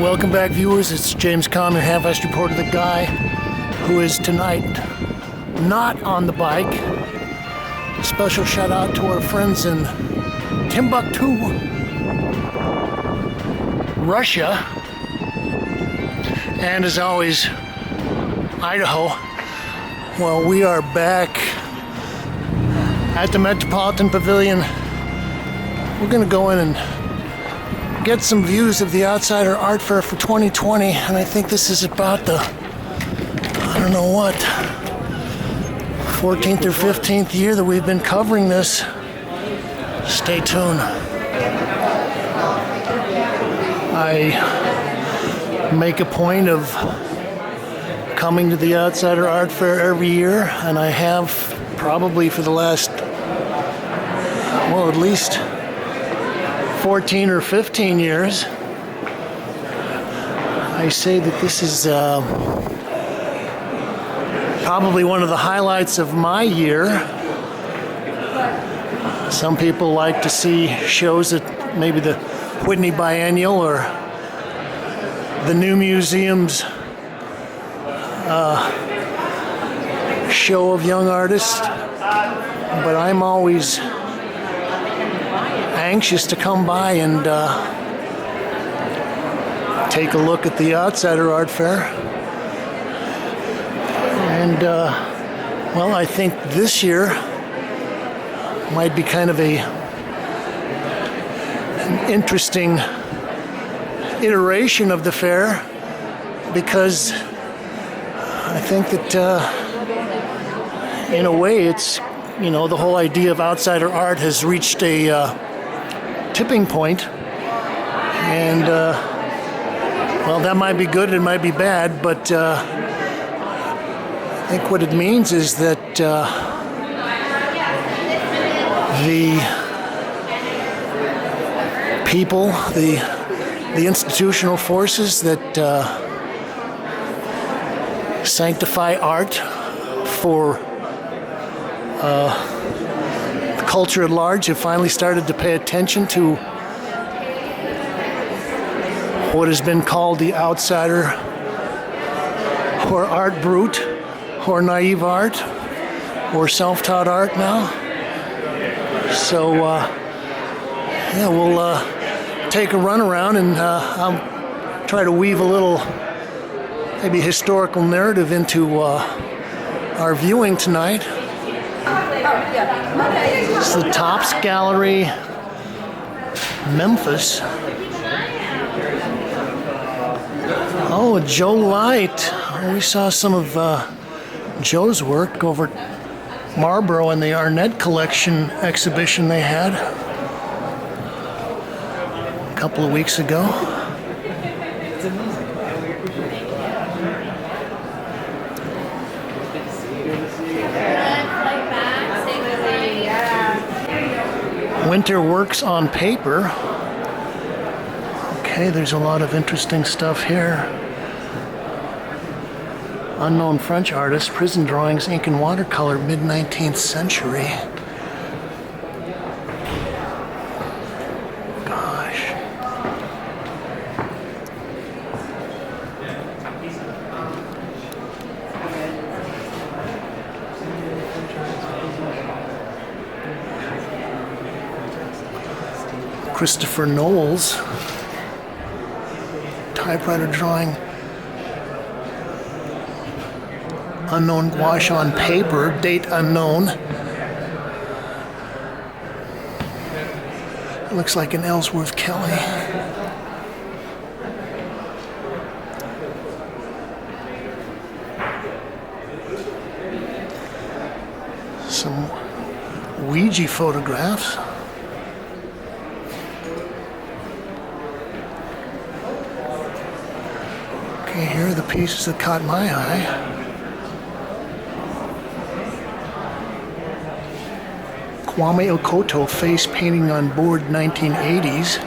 Welcome back, viewers. It's James Kalm, your half-assed reporter, the guy who is tonight not on the bike. A special shout out to our friends in Timbuktu, Russia, and as always, Idaho. Well, we are back at the Metropolitan Pavilion. We're going to go in and get some views of the Outsider Art Fair for 2020, and I think this is about the, I don't know what, 14th or 15th year that we've been covering this. Stay tuned. I make a point of coming to the Outsider Art Fair every year, and I have probably for the last, well, at least 14 or 15 years. I say that this is probably one of the highlights of my year. Some people like to see shows at maybe the Whitney Biennial or the New Museum's show of young artists, but I'm always anxious to come by and take a look at the Outsider Art Fair. And well, I think this year might be kind of an interesting iteration of the fair, because I think that in a way it's, you know, the whole idea of outsider art has reached a tipping point, and well, that might be good, it might be bad, but I think what it means is that the people, the institutional forces that sanctify art for the culture at large have finally started to pay attention to what has been called the outsider, or art brut, or naive art, or self-taught art now. So yeah, we'll take a run around, and I'll try to weave a little maybe historical narrative into our viewing tonight. This is the Tops Gallery, Memphis. Oh, Joe Light. We saw some of Joe's work over at Marlborough in the Arnett Collection exhibition they had a couple of weeks ago. Winter works on paper. Okay, there's a lot of interesting stuff here. Unknown French artist, prison drawings, ink and watercolor, mid-19th century. Gosh. Christopher Knowles, typewriter drawing, unknown gouache on paper, date unknown. It looks like an Ellsworth Kelly. Some Ouija photographs. Okay, here are the pieces that caught my eye. Kwame Akoto, face painting on board, 1980s.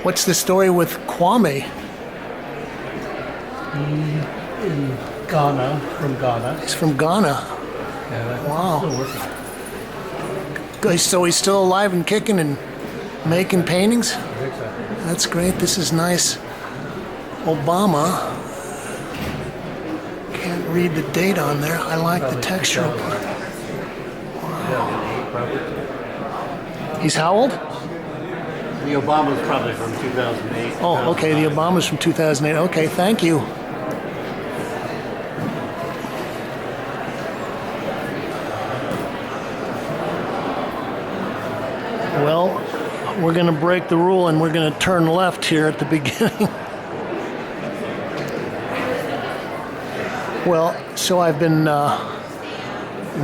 What's the story with Kwame? In Ghana, from Ghana. He's from Ghana. Yeah, Wow. still working. So he's still alive and kicking and Making paintings? I think so. That's great. This is nice. Obama. Can't read the date on there. I like the textural part. He's how old? The Obama's probably from 2008. Oh, okay. The Obama's from 2008. Okay, thank you. Well, we're going to break the rule and we're going to turn left here at the beginning. Well, so I've been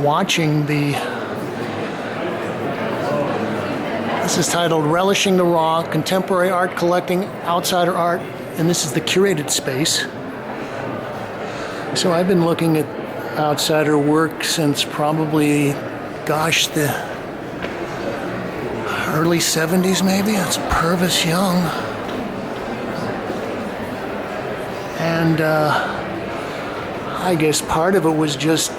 watching this is titled Relishing the Raw, Contemporary Art Collecting, Outsider Art, and this is the curated space. So I've been looking at outsider work since probably, gosh, the early 70s maybe. That's Purvis Young. And I guess part of it was just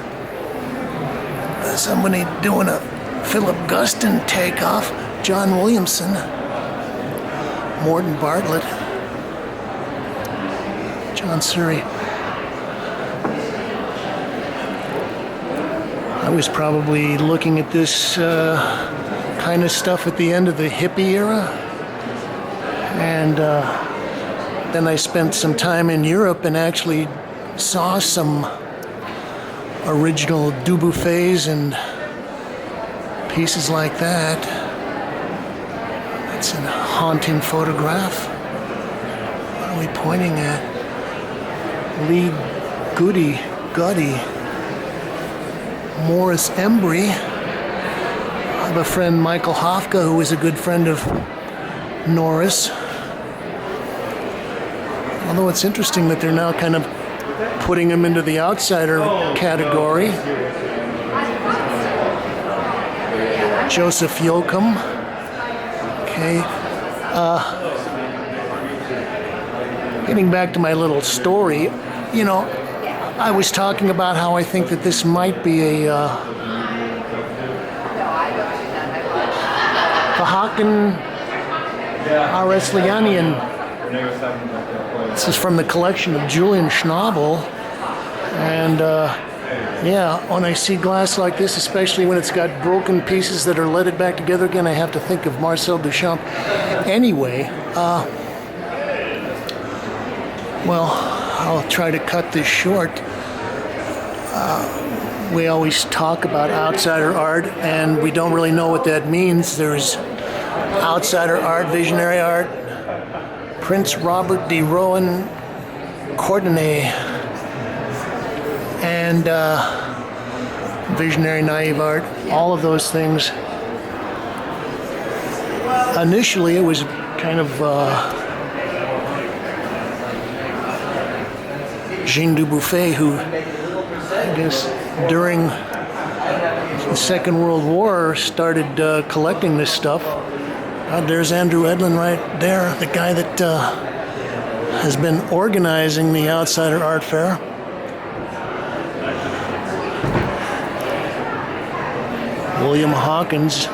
somebody doing a Philip Guston takeoff, John Williamson, Morton Bartlett, John Surrey. I was probably looking at this kind of stuff at the end of the hippie era, and then I spent some time in Europe and actually saw some original Dubuffets and pieces like that. That's a haunting photograph. What are we pointing at? Lee Goody, Morris Embry. I have a friend, Michael Hofka, who was a good friend of Norris. Although it's interesting that they're now kind of putting him into the outsider category. Joseph Yoakum. Okay. Getting back to my little story, you know, I was talking about how I think that this might be a Hawkins Areslianian. This is from the collection of Julian Schnabel, and yeah, when I see glass like this, especially when it's got broken pieces that are leaded back together again, I have to think of Marcel Duchamp. Anyway, well, I'll try to cut this short. We always talk about outsider art, and we don't really know what that means. There's outsider art, visionary art, Prince Robert de Rohan Courtenay, and visionary naive art, all of those things. Initially, it was kind of Jean Dubuffet, who, I guess, during the Second World War started collecting this stuff. There's Andrew Edlin right there, the guy that has been organizing the Outsider Art Fair. William Hawkins.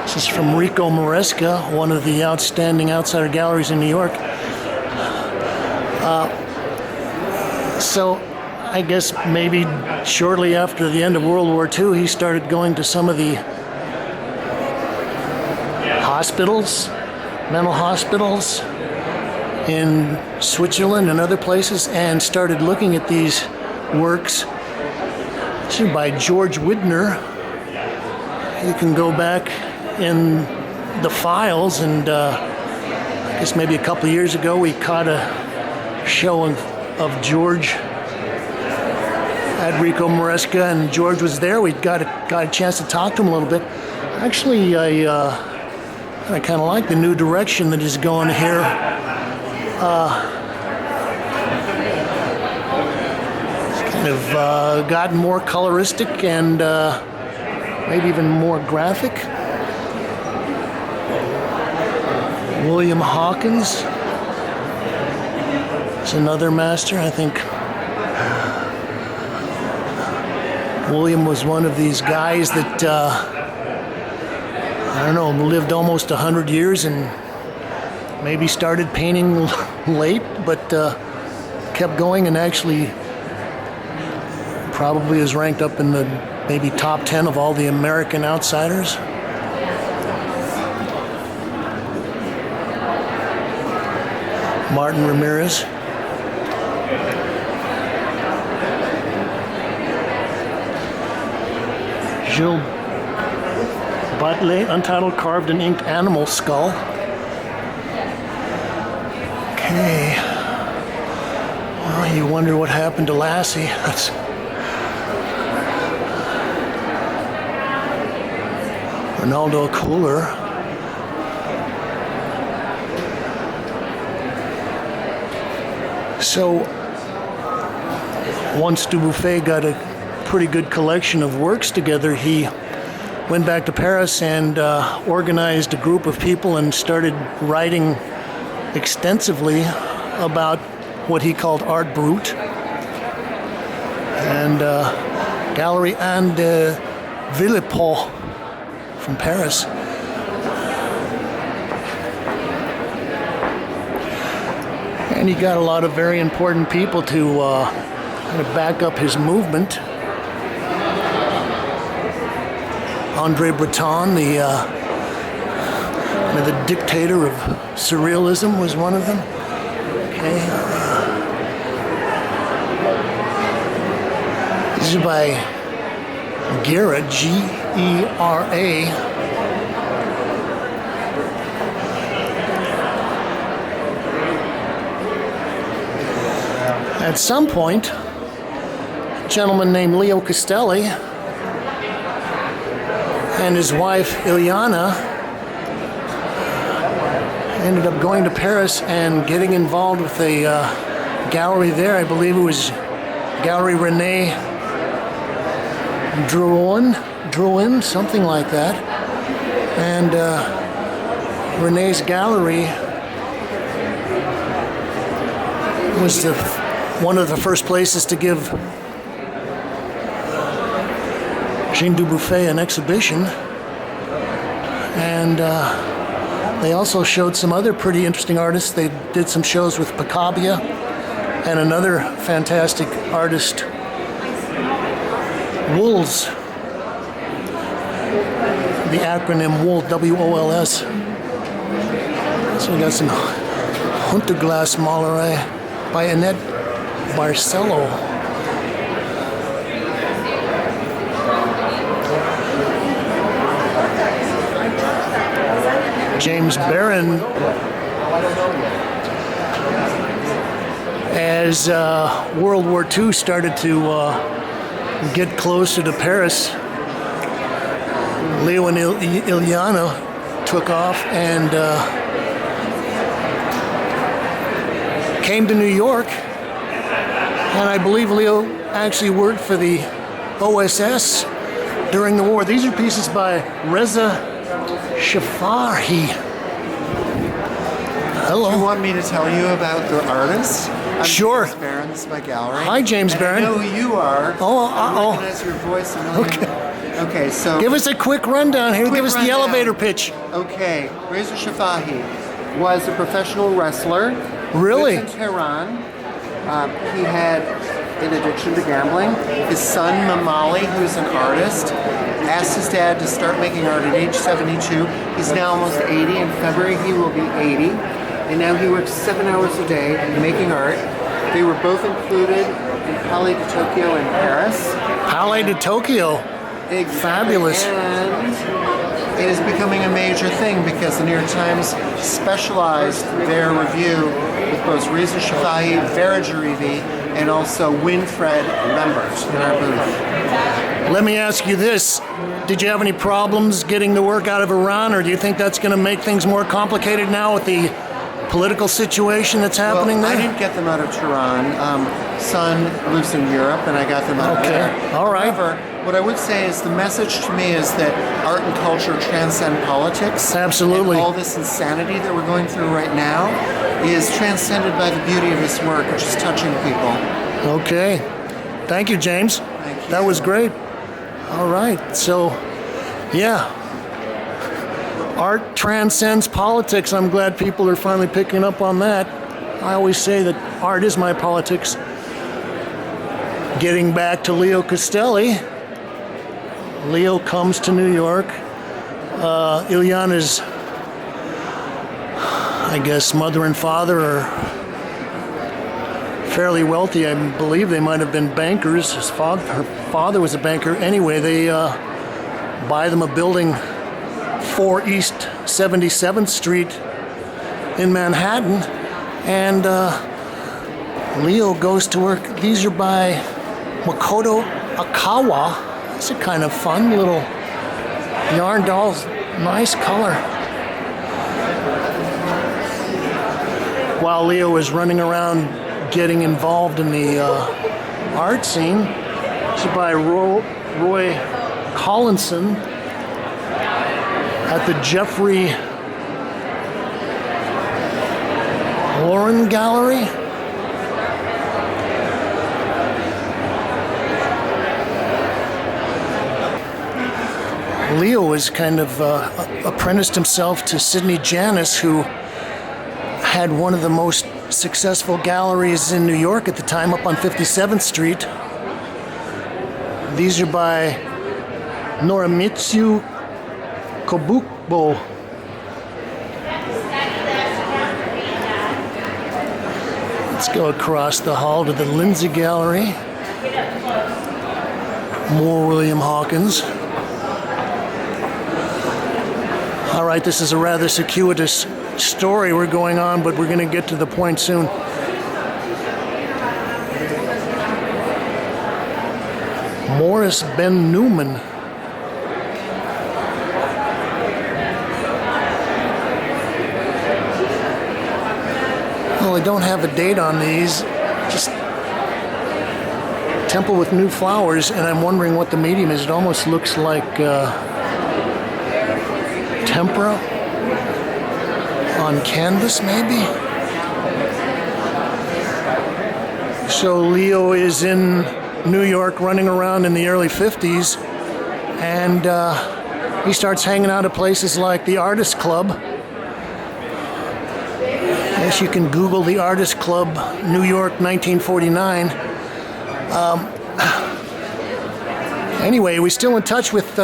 This is from Rico Maresca, one of the outstanding outsider galleries in New York. So I guess maybe shortly after the end of World War II, he started going to some of the hospitals, mental hospitals in Switzerland and other places, and started looking at these works. This is by George Wigner. You can go back in the files, and I guess maybe a couple of years ago we caught a show of George at Rico Maresca, and George was there. We got a chance to talk to him a little bit. Actually, I kind of like the new direction that he's going here. It's kind of gotten more coloristic and maybe even more graphic. William Hawkins is another master. I think William was one of these guys that I don't know, lived almost 100 years and maybe started painting late, but kept going and actually probably is ranked up in the maybe top 10 of all the American outsiders. Martin Ramirez. Gilles Batelet, Untitled Carved and Inked Animal Skull. Okay. Well, you wonder what happened to Lassie. That's Ronaldo Kohler. So once Dubuffet got a pretty good collection of works together, he went back to Paris and organized a group of people and started writing extensively about what he called art brut. And Galerie Anne de Villepoix from Paris. And he got a lot of very important people to kind of back up his movement. André Breton, the dictator of surrealism, was one of them. Okay. This is by Gera, G-E-R-A. At some point, a gentleman named Leo Castelli and his wife Ilyana ended up going to Paris and getting involved with a gallery there. I believe it was Galerie René Drouin, something like that. And René's gallery was one of the first places to give Jean Dubuffet an exhibition. And they also showed some other pretty interesting artists. They did some shows with Picabia and another fantastic artist, Wools. The acronym WOOL, W-O-L-S. So we got some Hunterglas Malerei by Annette Barcelo. James Barron, as World War II started to get closer to Paris, Leo and Ilyana took off and came to New York. And I believe Leo actually worked for the OSS during the war. These are pieces by Reza Shafahi. Hello. You want me to tell you about the artist? I'm Sure. James Barron, this is my gallery. Hi, James Barron. I know who you are. Oh, I recognize your voice. Okay, so... Give us a quick rundown here. Give us the elevator pitch. Okay, Reza Shafahi was a professional wrestler. Really? Lived in Tehran. He had an addiction to gambling. His son, Mamali, who's an artist, asked his dad to start making art at age 72. He's now almost 80. In February, he will be 80. And now he works 7 hours a day making art. They were both included in Palais de Tokyo in Paris. Palais de Tokyo. Exactly. Fabulous. And it is becoming a major thing because the New York Times specialized their review with both Reza Shafahi, Vera Jarivi, and also Winfred Lambert in our booth. Let me ask you this. Did you have any problems getting the work out of Iran, or do you think that's going to make things more complicated now with the political situation that's happening Well, there? I didn't get them out of Tehran. Son lives in Europe, and I got them out of there. All right. However, what I would say is the message to me is that art and culture transcend politics. Absolutely. And all this insanity that we're going through right now is transcended by the beauty of this work, which is touching people. Okay. Thank you, James. Thank you. That was great. All right. So, yeah. Art transcends politics. I'm glad people are finally picking up on that. I always say that art is my politics. Getting back to Leo Castelli. Leo comes to New York. Ilyana's, I guess, mother and father are fairly wealthy. I believe they might have been bankers. Her father was a banker. Anyway, they buy them a building 4 East 77th Street in Manhattan, and Leo goes to work. These are by Makoto Akawa. It's a kind of fun little yarn dolls. Nice color. While Leo is running around getting involved in the art scene, it's by Roy Collinson at the Jeffrey Lauren Gallery. Leo has kind of apprenticed himself to Sidney Janis, who had one of the most successful galleries in New York at the time, up on 57th Street. These are by Norimitsu Kobubo. Let's go across the hall to the Lindsay Gallery. More William Hawkins. All right, this is a rather circuitous story we're going on, but we're going to get to the point soon. Morris Ben Newman. Well, I don't have a date on these. Just Temple with New Flowers, and I'm wondering what the medium is. It almost looks like tempera on canvas, maybe. So Leo is in New York running around in the early 50s, and he starts hanging out at places like the Artist Club. Yes, you can Google the Artist Club, New York, 1949. Anyway, we're still in touch with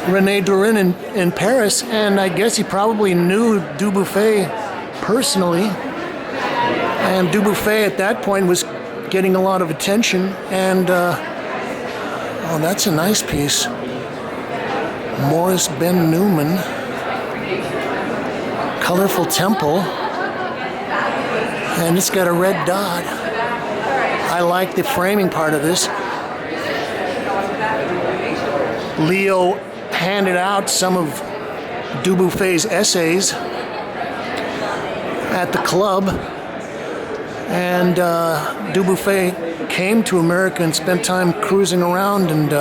René Durin in Paris, and I guess he probably knew Dubuffet personally. And Dubuffet at that point was getting a lot of attention, and oh, that's a nice piece. Morris Ben Newman. Colorful Temple, and it's got a red dot. I like the framing part of this. Leo handed out some of Dubuffet's essays at the club, and Dubuffet came to America and spent time cruising around and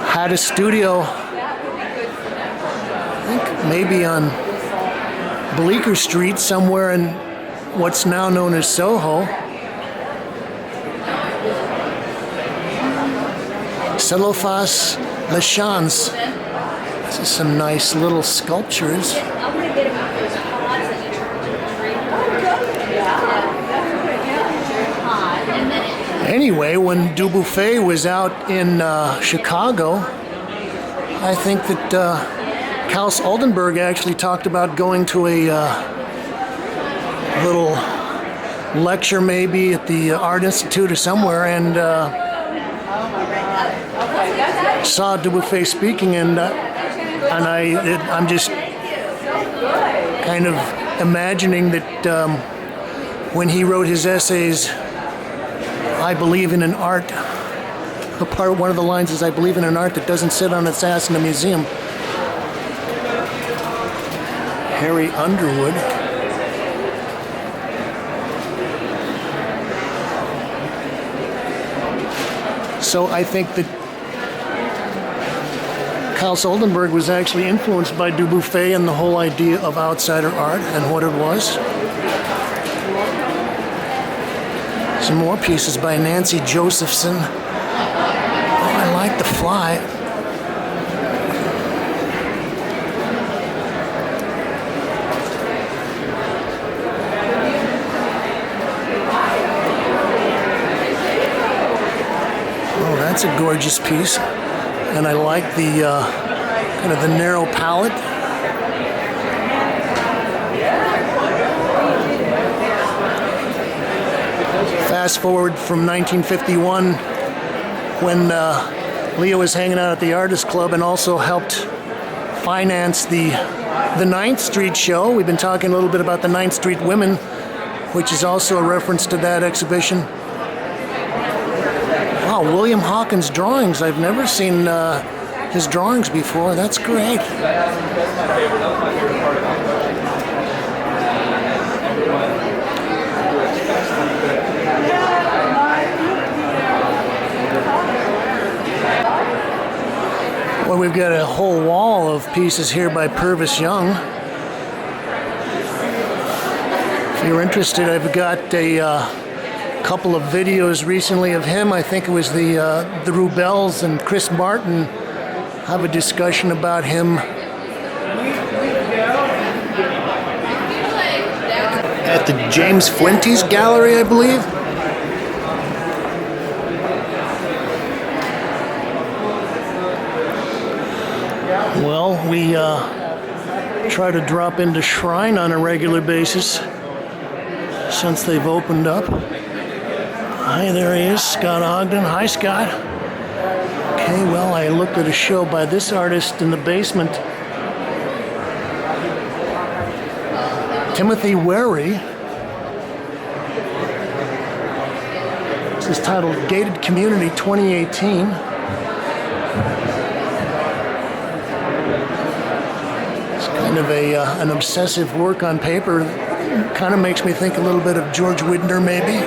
had a studio, I think maybe on Bleecker Street, somewhere in what's now known as SoHo. Celofas Le Chance. This is some nice little sculptures. Anyway, when Dubuffet was out in Chicago, I think that Klaus Oldenburg actually talked about going to a little lecture maybe at the Art Institute or somewhere, and saw Dubuffet speaking, and I'm just kind of imagining that when he wrote his essays, I believe in an art, one of the lines is, I believe in an art that doesn't sit on its ass in a museum. Harry Underwood. So I think that Klaus Oldenburg was actually influenced by Dubuffet and the whole idea of outsider art and what it was. Some more pieces by Nancy Josephson. Oh, I like the fly. That's a gorgeous piece, and I like the kind of the narrow palette. Fast forward from 1951, when Leo was hanging out at the Artist Club and also helped finance the 9th Street show. We've been talking a little bit about the 9th Street Women, which is also a reference to that exhibition. Wow, William Hawkins drawings. I've never seen his drawings before. That's great. Well, we've got a whole wall of pieces here by Purvis Young. If you're interested, I've got a couple of videos recently of him. I think it was the Rubels and Chris Martin have a discussion about him at the James Fuentes Gallery, I believe. Well, we try to drop into Shrine on a regular basis since they've opened up. Hi, there he is, Scott Ogden. Hi, Scott. Okay, well, I looked at a show by this artist in the basement, Timothy Wary. This is titled Gated Community 2018. It's kind of an obsessive work on paper. Kind of makes me think a little bit of George Wigner, maybe.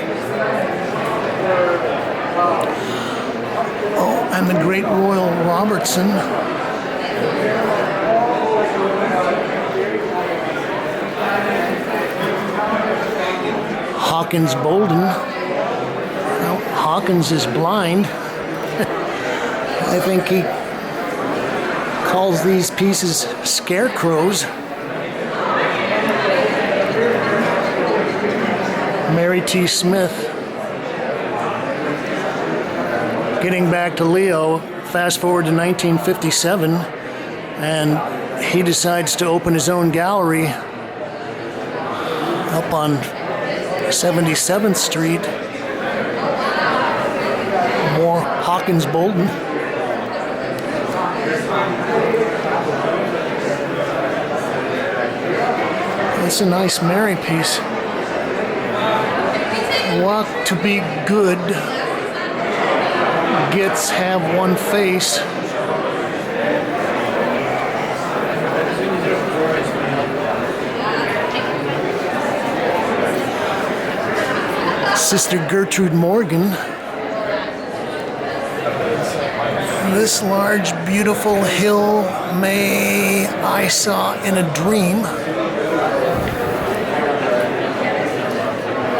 Oh, and the great Royal Robertson. Hawkins Bolden. Well, Hawkins is blind. I think he calls these pieces scarecrows. Mary T. Smith. Getting back to Leo, fast forward to 1957, and he decides to open his own gallery up on 77th Street. More Hawkins Bolden. It's a nice Mary piece. Walk to be good. Gets have one face. Sister Gertrude Morgan. This large, beautiful hill may I saw in a dream.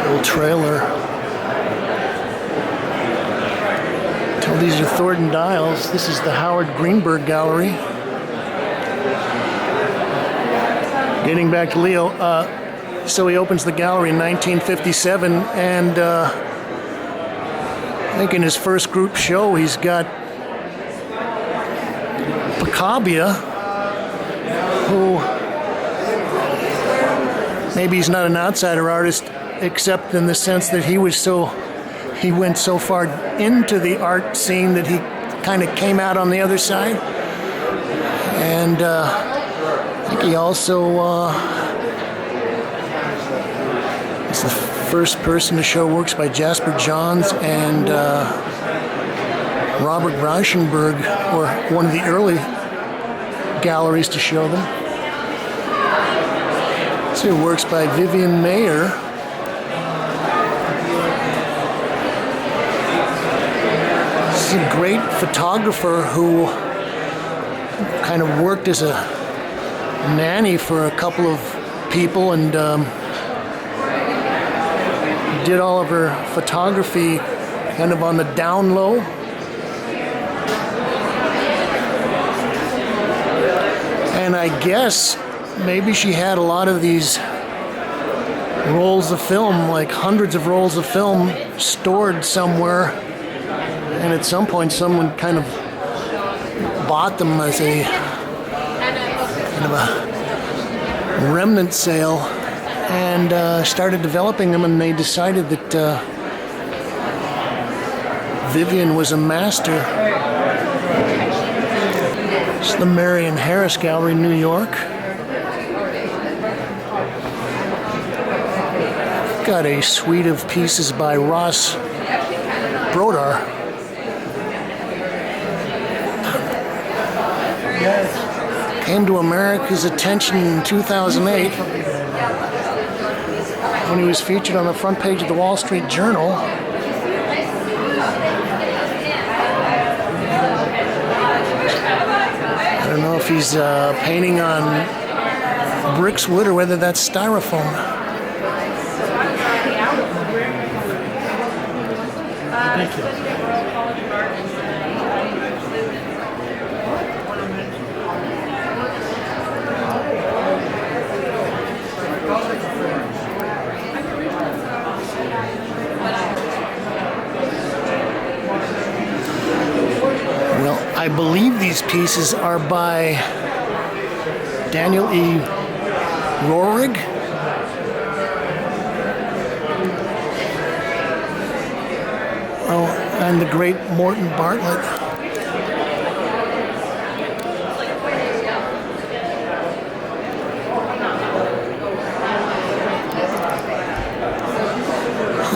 Little trailer. Tell these are Thornton Dials. This is the Howard Greenberg Gallery. Getting back to Leo. So he opens the gallery in 1957, and I think in his first group show he's got Picabia, who maybe he's not an outsider artist, except in the sense that he went so far into the art scene that he kind of came out on the other side. And I think he also is the first person to show works by Jasper Johns and Robert Rauschenberg, or one of the early galleries to show them. So works by Vivian Mayer. This is a great photographer who kind of worked as a nanny for a couple of people and did all of her photography kind of on the down low. And I guess maybe she had a lot of these rolls of film, like hundreds of rolls of film stored somewhere And at some point, someone kind of bought them as a kind of a remnant sale and started developing them, and they decided that Vivian was a master. It's the Marion Harris Gallery, New York. Got a suite of pieces by Ross Brodar. Came to America's attention in 2008 when he was featured on the front page of the Wall Street Journal. I don't know if he's painting on bricks wood or whether that's styrofoam. Thank you. Well, I believe these pieces are by Daniel E. Roehrig. Oh, and the great Morton Bartlett.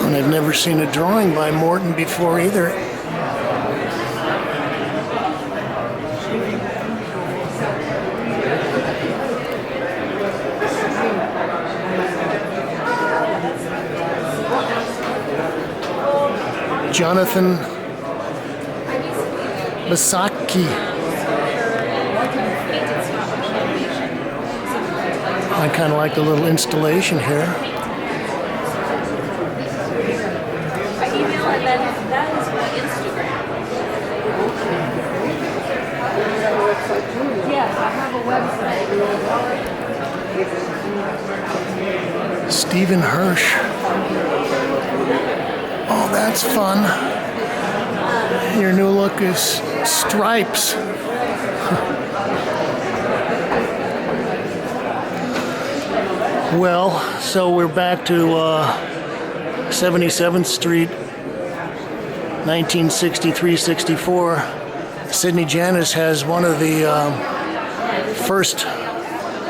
And I've never seen a drawing by Morton before either. Jonathan Basaki. I kind of like the little installation here. Yes, I have a website. Stephen Hirsch. Oh, that's fun. Your new look is stripes. Well, so we're back to 77th Street, 1963-64. Sidney Janis has one of the first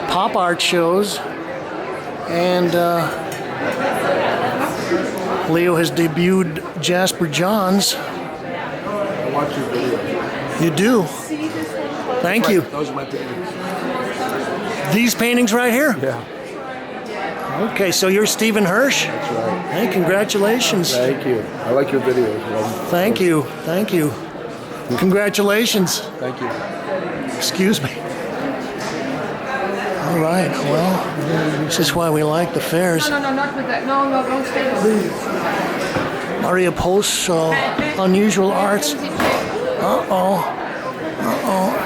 pop art shows, and Leo has debuted Jasper Johns. I watch your videos. You do? Thank you. Those are my paintings. These paintings right here? Yeah, Okay, so you're Stephen Hirsch? that's right. Hey, congratulations. Thank you. I like your videos. Thank you. Thank you. Congratulations. Thank you. Excuse me. All right, well, this is why we like the fairs. No, not with that. No, don't stay there. Maria Post's Unusual Arts. Uh-oh. Uh-oh.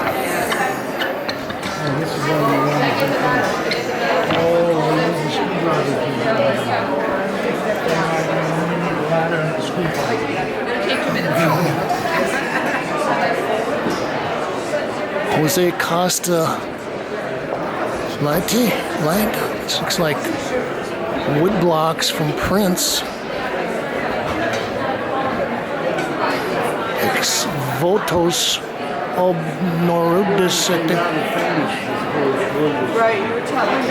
Jose Costa Light. This looks like wood blocks from Prince. Ex votos obnorudis. Right, you were telling me.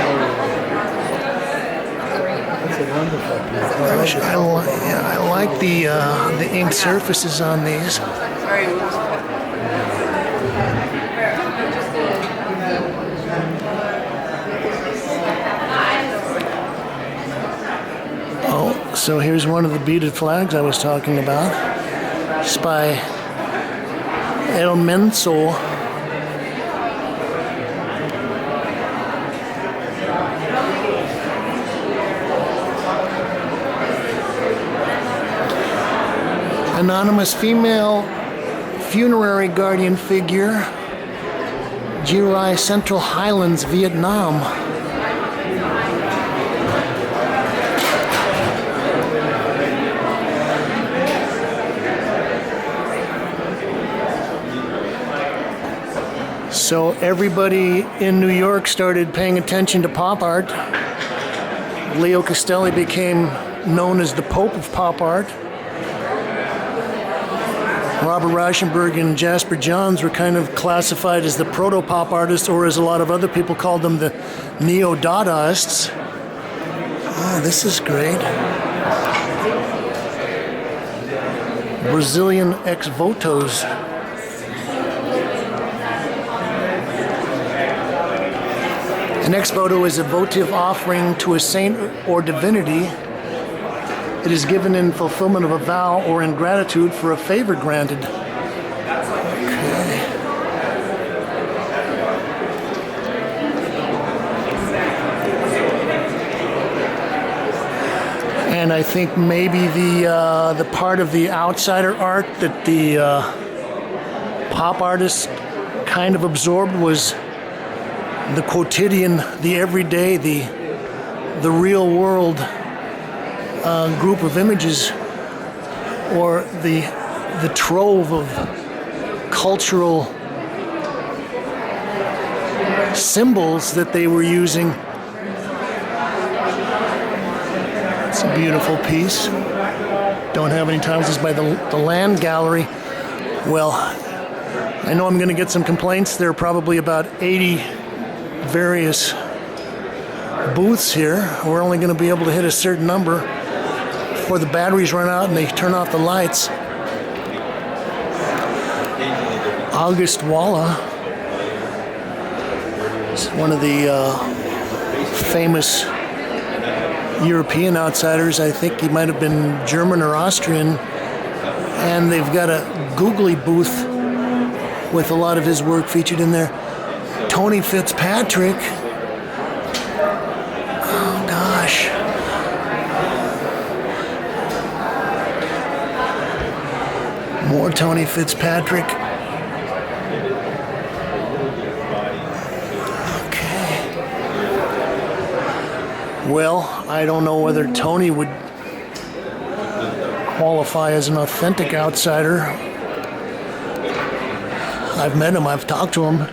I like the ink surfaces on these. Oh, so here's one of the beaded flags I was talking about. It's by El Menso. Anonymous female funerary guardian figure, Gera, Central Highlands, Vietnam. So everybody in New York started paying attention to pop art. Leo Castelli became known as the Pope of pop art. Robert Rauschenberg and Jasper Johns were kind of classified as the proto-pop artists, or as a lot of other people called them, the neo-Dadaists. Oh, this is great. Brazilian ex-votos. An ex-voto is a votive offering to a saint or divinity. It is given in fulfillment of a vow or in gratitude for a favor granted. Okay. And I think maybe the part of the outsider art that the pop artists kind of absorbed was the quotidian, the everyday, the real world group of images, or the trove of cultural symbols that they were using. It's a beautiful piece. Don't have any time. This is by the Land Gallery. Well, I know I'm going to get some complaints. There are probably about 80 various booths here. We're only going to be able to hit a certain number before the batteries run out and they turn off the lights. August Walla is one of the famous European outsiders. I think he might have been German or Austrian. And they've got a googly booth with a lot of his work featured in there. Tony Fitzpatrick. Oh, gosh. More Tony Fitzpatrick. Okay. Well, I don't know whether Tony would qualify as an authentic outsider. I've met him, I've talked to him.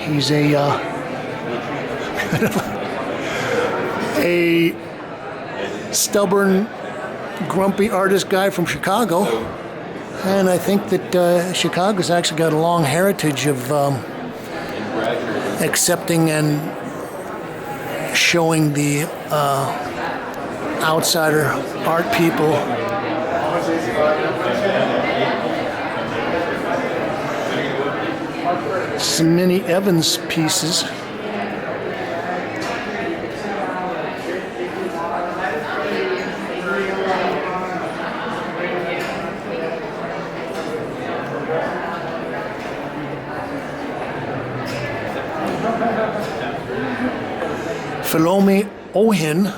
He's a stubborn, grumpy artist guy from Chicago, and I think that Chicago's actually got a long heritage of accepting and showing the outsider art people some Minnie Evans pieces. Philomi Ohin,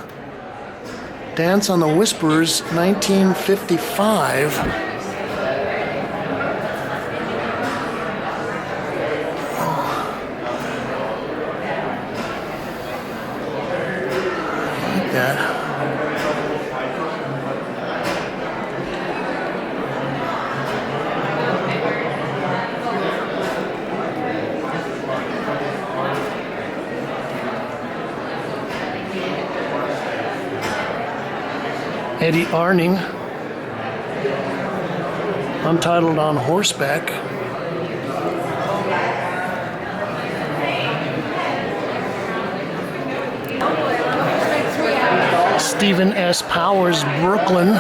Dance on the Whisperers, 1955. Like that. Eddie Arning, Untitled on Horseback. Stephen S. Powers, Brooklyn.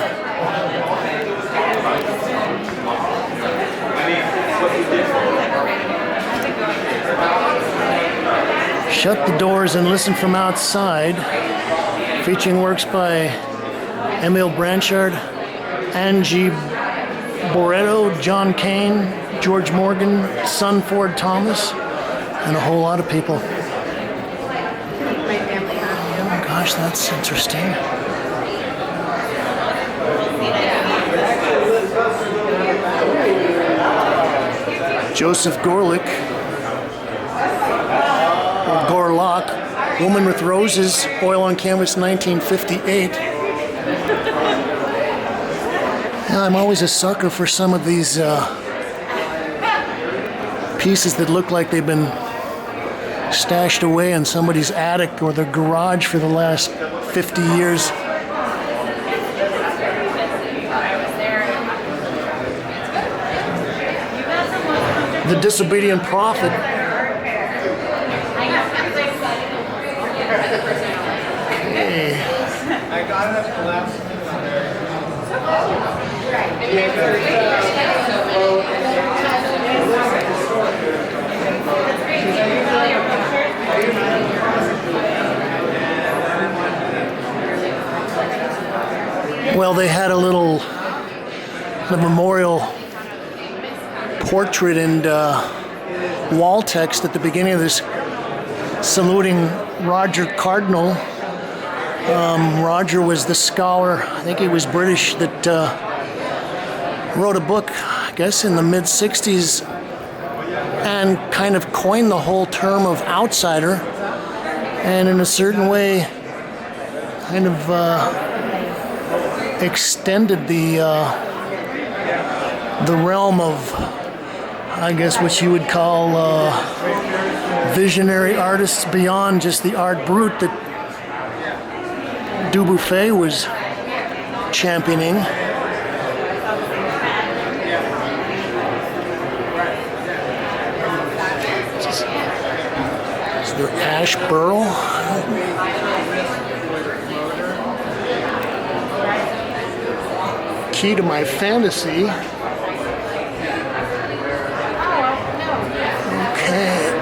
Shut the Doors and Listen from Outside, featuring works by Emil Branchard, Angie Boretto, John Kane, George Morgan, Son Ford Thomas, and a whole lot of people. Oh gosh, that's interesting. Joseph Gorlick, or Gorlock, Woman with Roses, oil on canvas, 1958. Yeah, I'm always a sucker for some of these pieces that look like they've been stashed away in somebody's attic or their garage for the last 50 years. The Disobedient Prophet. Hey. I got it the last. Well, they had the memorial portrait and wall text at the beginning of this saluting Roger Cardinal. Roger was the scholar, I think he was British, that wrote a book, I guess, in the mid-60s and kind of coined the whole term of outsider, and in a certain way kind of extended the realm of, I guess, what you would call visionary artists beyond just the art brut that Dubuffet was championing. Is there Ash Burl? Key to My Fantasy. Okay.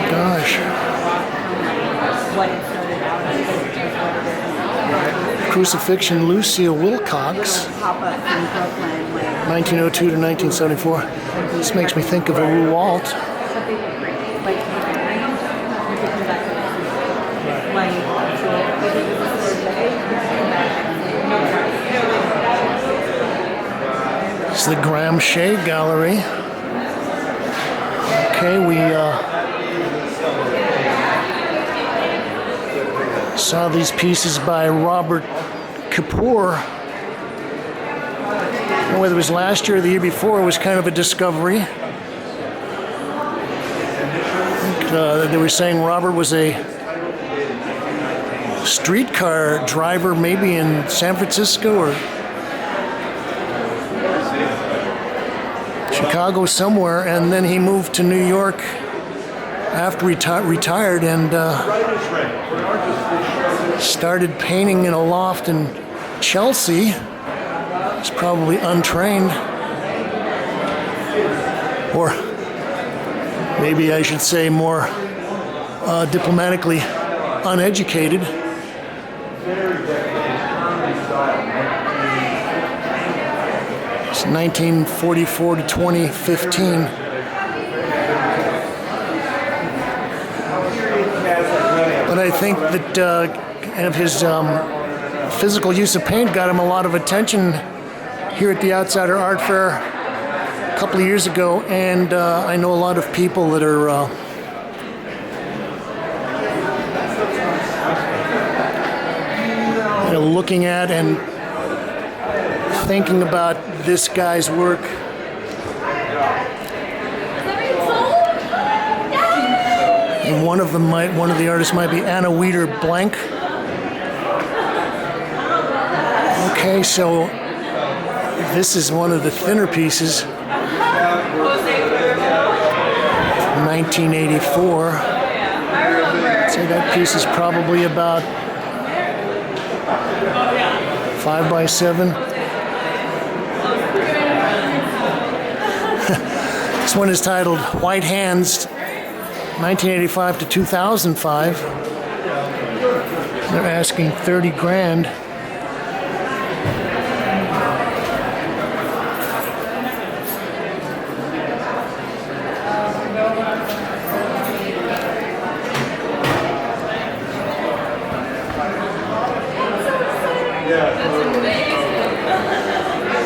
Gosh. Crucifixion, Lucille Wilcox, 1902 to 1974. This makes me think of a Ruwalt. It's the Graham Shea Gallery. Okay, we saw these pieces by Robert Kapoor. Whether it was last year or the year before, it was kind of a discovery. I think, they were saying Robert was a streetcar driver, maybe in San Francisco or Chicago somewhere, and then he moved to New York after retired and started painting in a loft in Chelsea. He's probably untrained, or maybe I should say more diplomatically uneducated. It's 1944 to 2015. But I think that kind of his physical use of paint got him a lot of attention here at the Outsider Art Fair a couple of years ago, and I know a lot of people that are looking at and thinking about this guy's work. And one of the artists might be Anna Wieder Blank. Okay, so this is one of the thinner pieces. 1984. I'd say that piece is probably about 5 by 7. This one is titled White Hands, 1985 to 2005. They're asking 30 grand.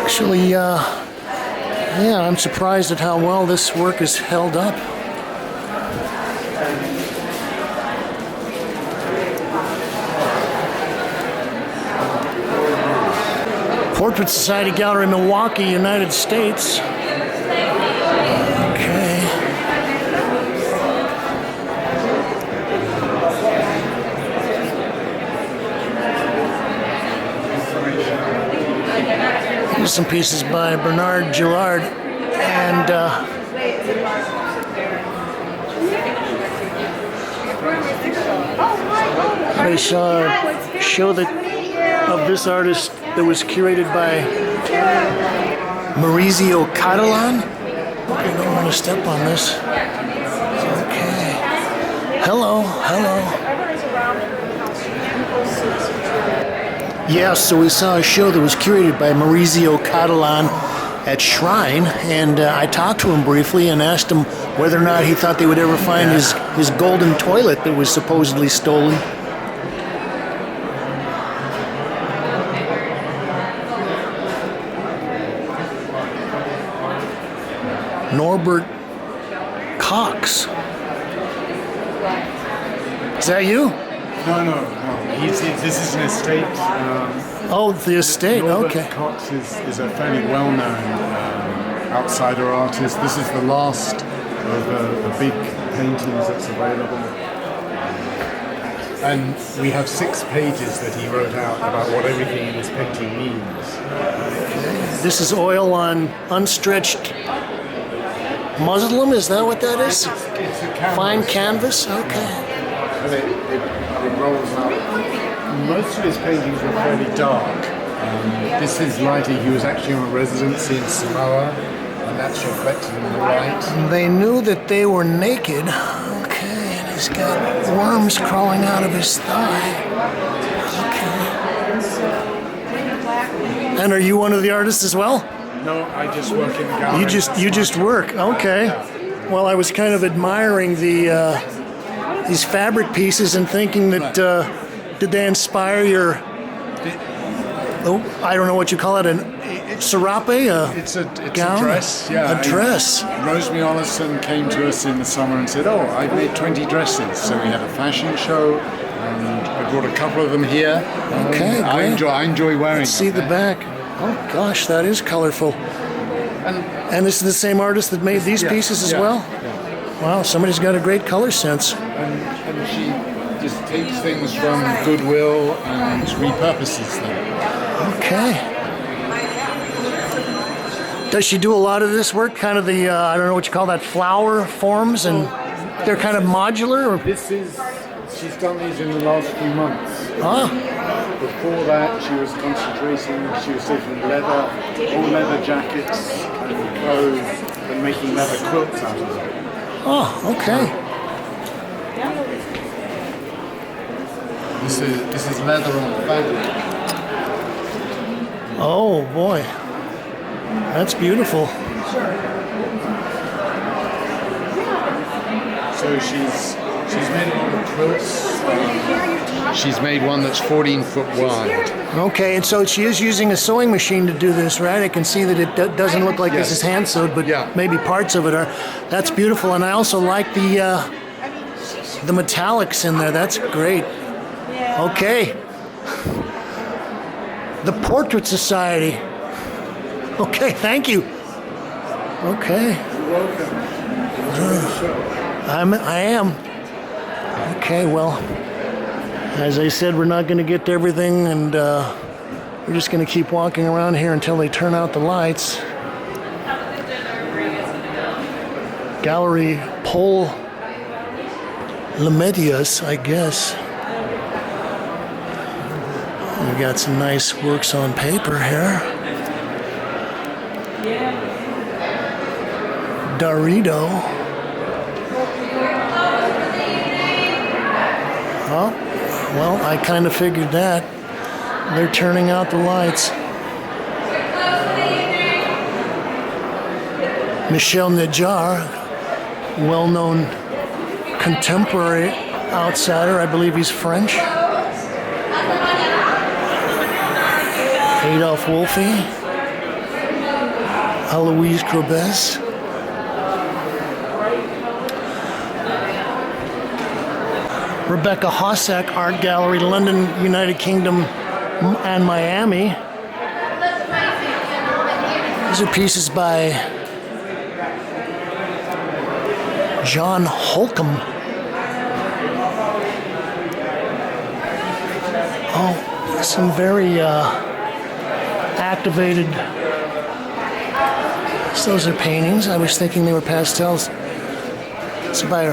Actually, Yeah, I'm surprised at how well this work is held up. Portrait Society Gallery, Milwaukee, United States. Okay. Here's some pieces by Bernard Gillard and I saw a show of this artist that was curated by Maurizio Catalan. I don't want to step on this. Okay. Hello, hello. Yeah, so we saw a show that was curated by Maurizio Catalan at Shrine, and I talked to him briefly and asked him whether or not he thought they would ever find his golden toilet that was supposedly stolen. Norbert Cox. Is that you? No. This is an estate. Oh, the estate, Norbert okay. Cox is a fairly well-known outsider artist. This is the last of the big paintings that's available. And we have 6 pages that he wrote out about what everything in this painting means. This is oil on unstretched muslin, is that what that is? It's a canvas. Fine canvas, okay. And it rolls up. Most of his paintings were fairly dark. This is lighter. He was actually on a residency in Samoa, and that's reflected in the light. They knew that they were naked. Okay, and he's got worms crawling out of his thigh. Okay. And are you one of the artists as well? No, I just work in the gallery. You just work. Okay. Well, I was kind of admiring these fabric pieces and thinking that did they inspire your? I don't know what you call it, an serape, It's a gown? dress, yeah. A dress. Rosemary Ollison came to us in the summer and said, "Oh, I've made 20 dresses." So we had a fashion show, and I brought a couple of them here. Okay, I great. enjoy wearing Let's see them. the back. Oh gosh, that is colorful. And this is the same artist that made these pieces as well? Yeah. Wow, somebody's got a great color sense. And she just takes things from Goodwill and repurposes them. Okay. Does she do a lot of this work? Kind of the, I don't know what you call that, flower forms, and they're kind of modular? Or? She's done these in the last few months. Before that, she was taking leather, all leather jackets and clothes, and making leather quilts out of them. Oh, okay. This is leather on fabric. Oh boy, that's beautiful. So she's made a lot of quilts. She's made one that's 14 foot wide. Okay, and so she is using a sewing machine to do this, right? I can see that it doesn't look like this is hand sewed, but maybe parts of it are. That's beautiful, and I also like the metallics in there. That's great. Okay. The Portrait Society. Okay, thank you. Okay. You're welcome. I am. Okay, well, as I said, we're not going to get to everything, and we're just going to keep walking around here until they turn out the lights. Galerie Paul Lemedius, I guess. We got some nice works on paper here. Dorito. Oh, well, I kind of figured that. They're turning out the lights. Michel Nejar, well-known contemporary outsider. I believe he's French. Adolf Wolfe. Aloise Grobes. Rebecca Hossack Art Gallery, London, United Kingdom, and Miami. These are pieces by John Holcomb. Oh, some very activated. So those are paintings. I was thinking they were pastels. It's by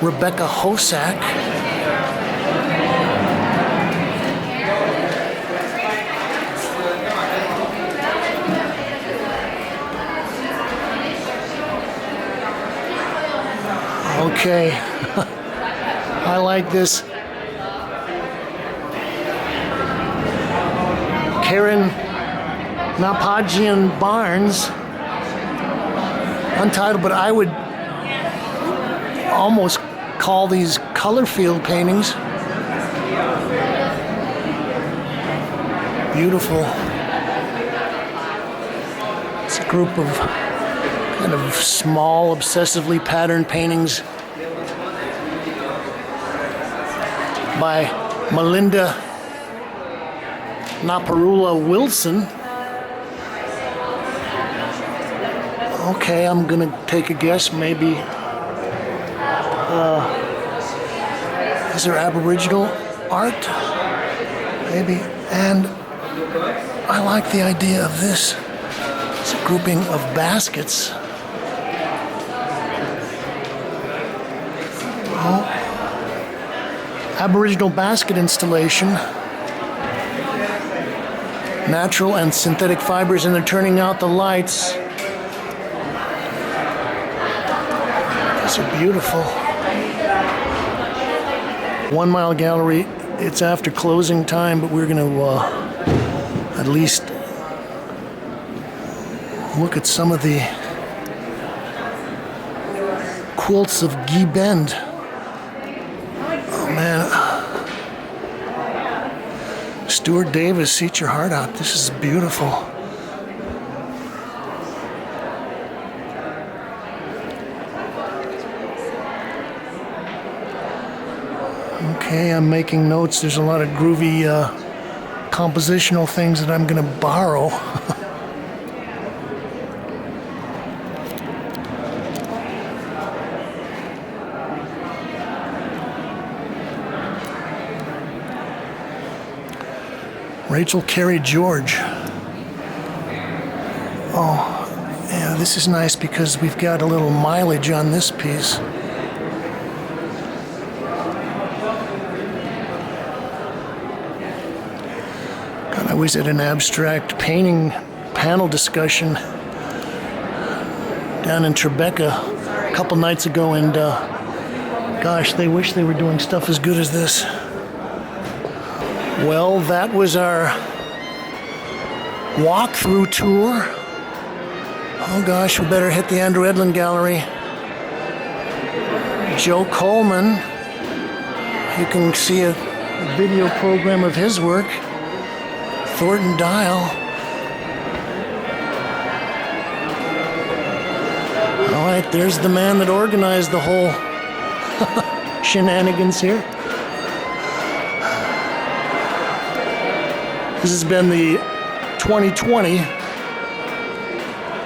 Rebecca Hossack. Okay, I like this. Karen Napajian Barnes, Untitled, but I would almost call these color field paintings. Beautiful. It's a group of kind of small, obsessively patterned paintings by Melinda Naparula Wilson. Okay, I'm gonna take a guess. Maybe is there Aboriginal art? Maybe. And I like the idea of this. It's a grouping of baskets. Oh, Aboriginal basket installation. Natural and synthetic fibers, and they're turning out the lights. These are beautiful. 1 Mile Gallery, it's after closing time, but we're going to at least look at some of the quilts of Guy Bend. Oh man. Stuart Davis, Eat Your Heart Out. This is beautiful. Okay, I'm making notes. There's a lot of groovy compositional things that I'm going to borrow. Rachel Carey George. Oh, yeah, this is nice because we've got a little mileage on this piece. God, I was at an abstract painting panel discussion down in Tribeca a couple nights ago, and gosh, they wish they were doing stuff as good as this. Well, that was our walkthrough tour. Oh gosh, we better hit the Andrew Edlin Gallery. Joe Coleman. You can see a video program of his work. Thornton Dial. All right, there's the man that organized the whole shenanigans here. This has been the 2020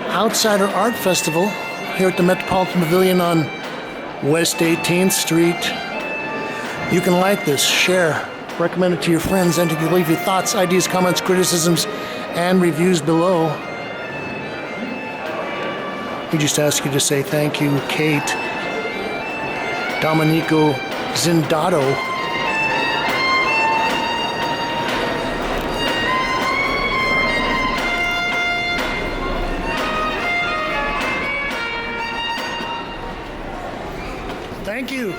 Outsider Art Festival here at the Metropolitan Pavilion on West 18th Street. You can like this, share, recommend it to your friends, and you can leave your thoughts, ideas, comments, criticisms, and reviews below. We just ask you to say thank you, Kate, Domenico Zindato, thank you.